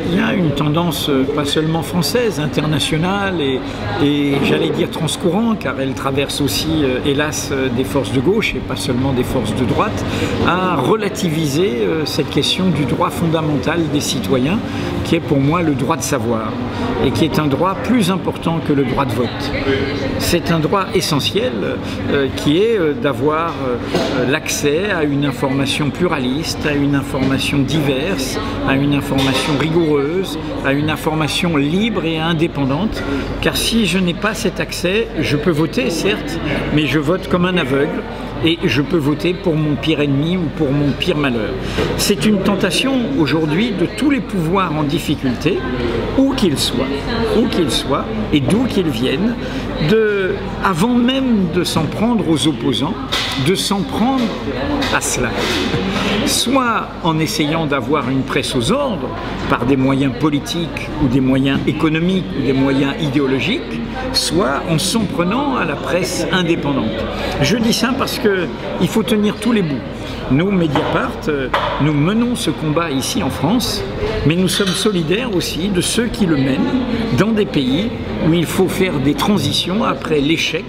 il y a une tendance pas seulement française, internationale et j'allais dire transcourant, car elle traverse aussi, hélas, des forces de gauche et pas seulement des forces de droite, à relativiser cette question du droit fondamental des citoyens, qui est pour moi le droit de savoir, et qui est un droit plus important que le droit de vote. C'est un droit essentiel qui est d'avoir l'accès à une information pluraliste, à une information diverse, à une information rigoureuse, à une information libre et indépendante, car si je n'ai pas cet accès, je peux voter certes, mais je vote comme un aveugle, et je peux voter pour mon pire ennemi ou pour mon pire malheur. C'est une tentation aujourd'hui de tous les pouvoirs en difficulté, où qu'ils soient, et d'où qu'ils viennent, avant même de s'en prendre aux opposants, de s'en prendre à cela. Soit en essayant d'avoir une presse aux ordres, par des moyens politiques ou des moyens économiques ou des moyens idéologiques, soit en s'en prenant à la presse indépendante. Je dis ça parce qu'il faut tenir tous les bouts. Nous, Mediapart, nous menons ce combat ici en France, mais nous sommes solidaires aussi de ceux qui le mènent dans des pays où il faut faire des transitions après l'échec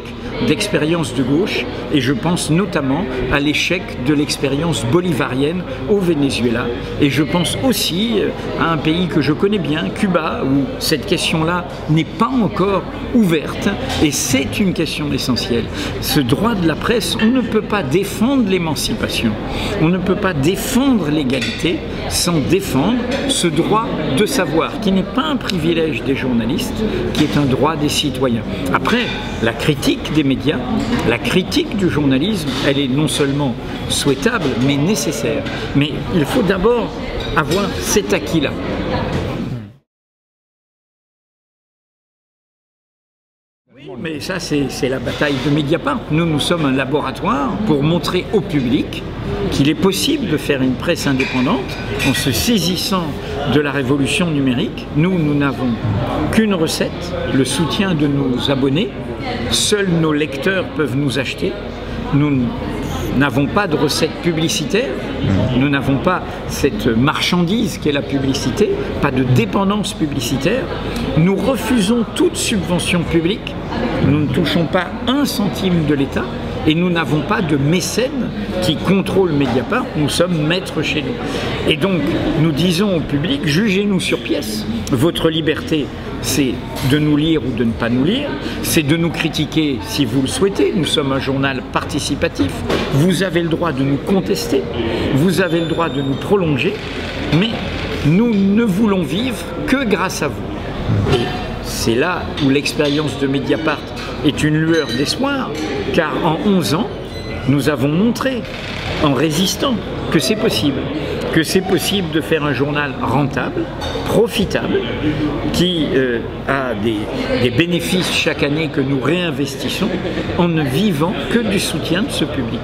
d'expériences de gauche, et je pense notamment à l'échec de l'expérience bolivarienne au Venezuela, et je pense aussi à un pays que je connais bien, Cuba, où cette question-là n'est pas encore ouverte, et c'est une question essentielle. Ce droit de la presse, on ne peut pas défendre l'émancipation, on ne peut pas défendre l'égalité sans défendre ce droit de savoir, qui n'est pas un privilège des journalistes, qui est un droit des citoyens. Après, la critique des médias, la critique du journalisme, elle est non seulement souhaitable, mais nécessaire. Mais il faut d'abord avoir cet acquis-là. Oui, mais ça, c'est la bataille de Mediapart. Nous sommes un laboratoire pour montrer au public qu'il est possible de faire une presse indépendante en se saisissant de la révolution numérique. Nous n'avons qu'une recette, le soutien de nos abonnés. Seuls nos lecteurs peuvent nous acheter. Nous n'avons pas de recette publicitaire, nous n'avons pas cette marchandise qu'est la publicité, pas de dépendance publicitaire. Nous refusons toute subvention publique, nous ne touchons pas un centime de l'État et nous n'avons pas de mécènes qui contrôlent Mediapart, nous sommes maîtres chez nous. Et donc nous disons au public, jugez-nous sur pièce, votre liberté c'est de nous lire ou de ne pas nous lire, c'est de nous critiquer si vous le souhaitez, nous sommes un journal participatif, vous avez le droit de nous contester, vous avez le droit de nous prolonger, mais nous ne voulons vivre que grâce à vous. Et c'est là où l'expérience de Mediapart est une lueur d'espoir, car en 11 ans, nous avons montré, en résistant, que c'est possible. Que c'est possible de faire un journal rentable, profitable, qui a des bénéfices chaque année que nous réinvestissons en ne vivant que du soutien de ce public.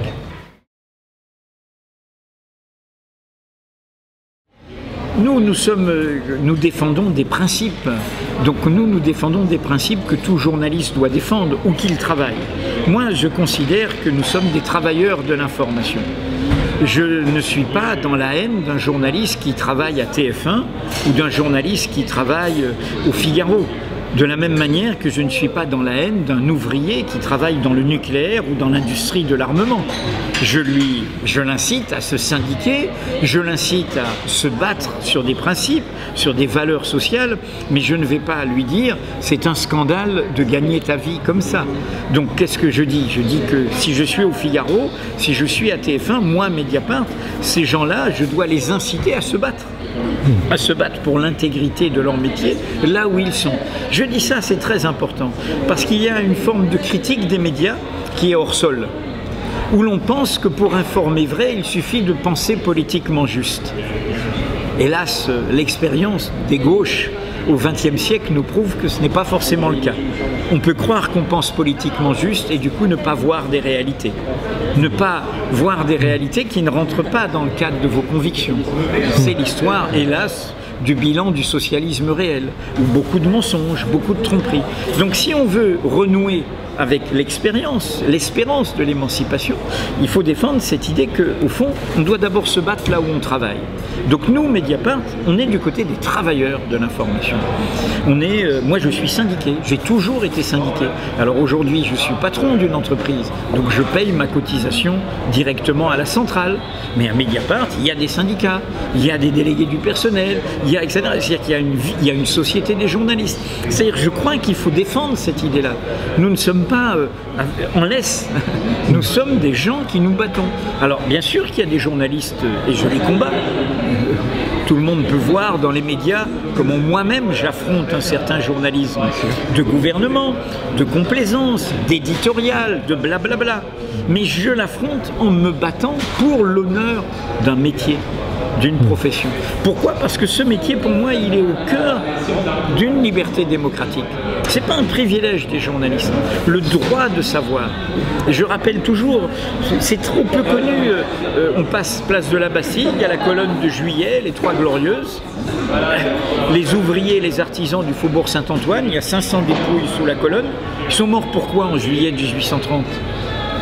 Nous défendons des principes. Donc nous défendons des principes que tout journaliste doit défendre, où qu'il travaille. Moi, je considère que nous sommes des travailleurs de l'information. Je ne suis pas dans la haine d'un journaliste qui travaille à TF1 ou d'un journaliste qui travaille au Figaro. De la même manière que je ne suis pas dans la haine d'un ouvrier qui travaille dans le nucléaire ou dans l'industrie de l'armement. Je l'incite à se syndiquer, je l'incite à se battre sur des principes, sur des valeurs sociales, mais je ne vais pas lui dire c'est un scandale de gagner ta vie comme ça. Donc qu'est-ce que je dis? Je dis que si je suis au Figaro, si je suis à TF1, moi Mediapart, ces gens-là, je dois les inciter à se battre pour l'intégrité de leur métier, là où ils sont. Je dis ça, c'est très important, parce qu'il y a une forme de critique des médias qui est hors sol, où l'on pense que pour informer vrai, il suffit de penser politiquement juste. Hélas, l'expérience des gauches au XXe siècle nous prouve que ce n'est pas forcément le cas. On peut croire qu'on pense politiquement juste et du coup ne pas voir des réalités. Ne pas voir des réalités qui ne rentrent pas dans le cadre de vos convictions. C'est l'histoire, hélas, du bilan du socialisme réel, où beaucoup de mensonges, beaucoup de tromperies. Donc si on veut renouer avec l'espérance de l'émancipation, il faut défendre cette idée qu'au fond, on doit d'abord se battre là où on travaille. Donc nous, Mediapart, on est du côté des travailleurs de l'information. Moi je suis syndiqué, j'ai toujours été syndiqué. Alors aujourd'hui je suis patron d'une entreprise, donc je paye ma cotisation directement à la centrale. Mais à Mediapart, il y a des syndicats, il y a des délégués du personnel, il y a etc. C'est-à-dire qu'il y a une société des journalistes. C'est-à-dire je crois qu'il faut défendre cette idée-là. Nous ne sommes pas en laisse, nous sommes des gens qui nous battons. Alors bien sûr qu'il y a des journalistes, et je les combats. Tout le monde peut voir dans les médias comment moi-même j'affronte un certain journalisme de gouvernement, de complaisance, d'éditorial, de blablabla. Mais je l'affronte en me battant pour l'honneur d'un métier, d'une profession. Pourquoi? Parce que ce métier, pour moi, il est au cœur d'une liberté démocratique. Ce n'est pas un privilège des journalistes, le droit de savoir. Et je rappelle toujours, c'est trop peu connu, on passe place de la Bastille, il y a la colonne de Juillet, les Trois Glorieuses, les ouvriers, les artisans du faubourg Saint-Antoine, il y a 500 dépouilles sous la colonne. Ils sont morts pourquoi en juillet 1830?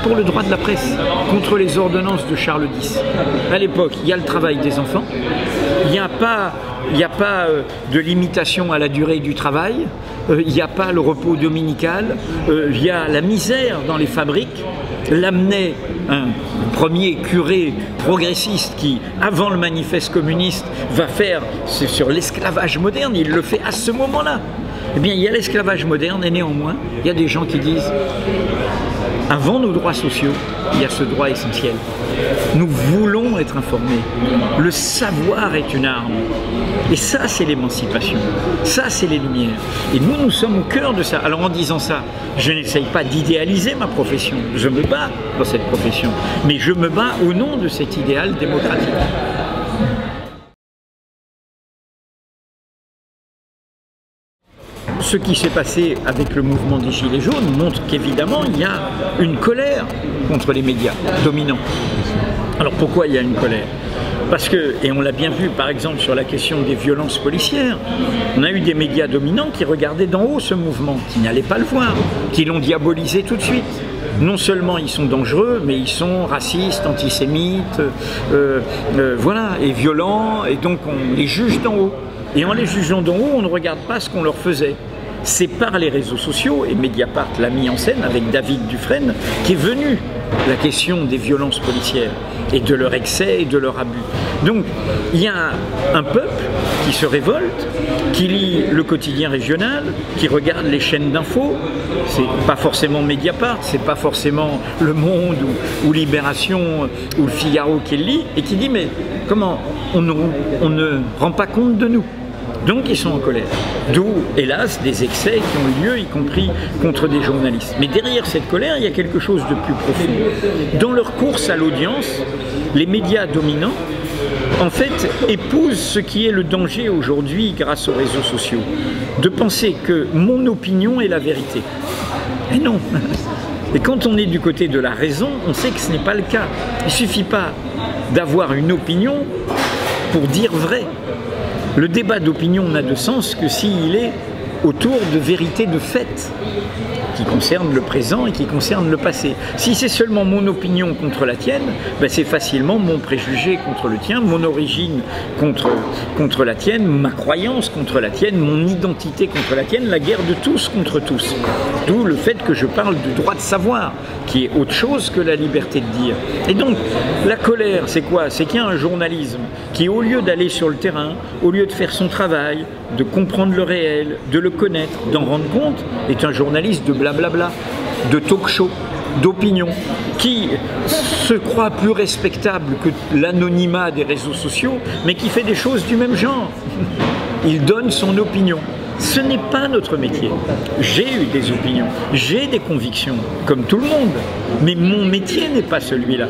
Pour le droit de la presse, contre les ordonnances de Charles X. À l'époque, il y a le travail des enfants, il n'y a pas de limitation à la durée du travail, il n'y a pas le repos dominical, il y a la misère dans les fabriques. L'amenait un premier curé progressiste qui, avant le manifeste communiste, va faire sur l'esclavage moderne, il le fait à ce moment-là. Eh bien, il y a l'esclavage moderne et néanmoins, il y a des gens qui disent avant nos droits sociaux, il y a ce droit essentiel. Nous voulons être informés. Le savoir est une arme. Et ça, c'est l'émancipation. Ça, c'est les Lumières. Et nous, nous sommes au cœur de ça. Alors, en disant ça, je n'essaye pas d'idéaliser ma profession. Je me bats dans cette profession. Mais je me bats au nom de cet idéal démocratique. Ce qui s'est passé avec le mouvement des Gilets jaunes montre qu'évidemment il y a une colère contre les médias dominants. Alors pourquoi il y a une colère? Parce que, et on l'a bien vu par exemple sur la question des violences policières, on a eu des médias dominants qui regardaient d'en haut ce mouvement, qui n'allaient pas le voir, qui l'ont diabolisé tout de suite. Non seulement ils sont dangereux, mais ils sont racistes, antisémites, voilà, et violents, et donc on les juge d'en haut. Et en les jugeant d'en haut, on ne regarde pas ce qu'on leur faisait. C'est par les réseaux sociaux, et Mediapart l'a mis en scène avec David Dufresne, qui est venu la question des violences policières, et de leur excès et de leur abus. Donc, il y a un peuple qui se révolte, qui lit le quotidien régional, qui regarde les chaînes d'infos, c'est pas forcément Mediapart, c'est pas forcément Le Monde ou Libération ou Le Figaro qui le lit, et qui dit mais comment on ne rend pas compte de nous? Donc ils sont en colère. D'où, hélas, des excès qui ont lieu, y compris contre des journalistes. Mais derrière cette colère, il y a quelque chose de plus profond. Dans leur course à l'audience, les médias dominants, en fait, épousent ce qui est le danger aujourd'hui grâce aux réseaux sociaux. De penser que mon opinion est la vérité. Et non. Et quand on est du côté de la raison, on sait que ce n'est pas le cas. Il ne suffit pas d'avoir une opinion pour dire vrai. Le débat d'opinion n'a de sens que s'il est autour de vérités de fait qui concernent le présent et qui concernent le passé. Si c'est seulement mon opinion contre la tienne, ben c'est facilement mon préjugé contre le tien, mon origine contre la tienne, ma croyance contre la tienne, mon identité contre la tienne, la guerre de tous contre tous. D'où le fait que je parle du droit de savoir, qui est autre chose que la liberté de dire. Et donc, la colère, c'est quoi? C'est qu'il y a un journalisme qui, au lieu d'aller sur le terrain, au lieu de faire son travail, de comprendre le réel, de le connaître, d'en rendre compte, est un journaliste de blablabla, de talk-show, d'opinion, qui se croit plus respectable que l'anonymat des réseaux sociaux, mais qui fait des choses du même genre. Il donne son opinion. Ce n'est pas notre métier. J'ai eu des opinions, j'ai des convictions, comme tout le monde, mais mon métier n'est pas celui-là.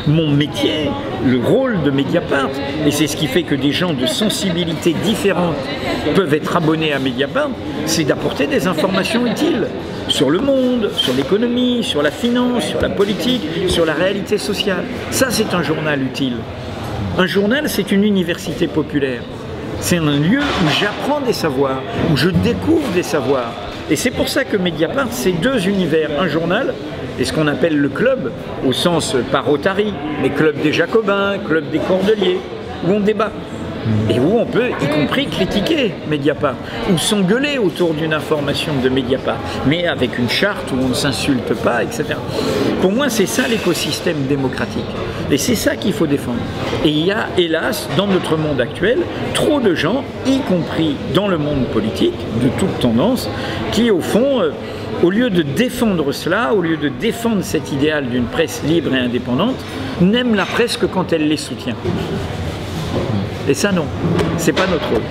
Mon métier, le rôle de Mediapart, et c'est ce qui fait que des gens de sensibilités différentes peuvent être abonnés à Mediapart, c'est d'apporter des informations utiles sur le monde, sur l'économie, sur la finance, sur la politique, sur la réalité sociale. Ça, c'est un journal utile. Un journal, c'est une université populaire. C'est un lieu où j'apprends des savoirs, où je découvre des savoirs. Et c'est pour ça que Mediapart, c'est deux univers, un journal et ce qu'on appelle le club, au sens par Rotary, mais club des Jacobins, club des Cordeliers, où on débat. Et où on peut, y compris, critiquer Mediapart, ou s'engueuler autour d'une information de Mediapart, mais avec une charte où on ne s'insulte pas, etc. Pour moi, c'est ça l'écosystème démocratique. Et c'est ça qu'il faut défendre. Et il y a, hélas, dans notre monde actuel, trop de gens, y compris dans le monde politique, de toute tendance, qui, au fond, au lieu de défendre cela, au lieu de défendre cet idéal d'une presse libre et indépendante, n'aiment la presse que quand elle les soutient. Et ça, non, c'est pas notre rôle.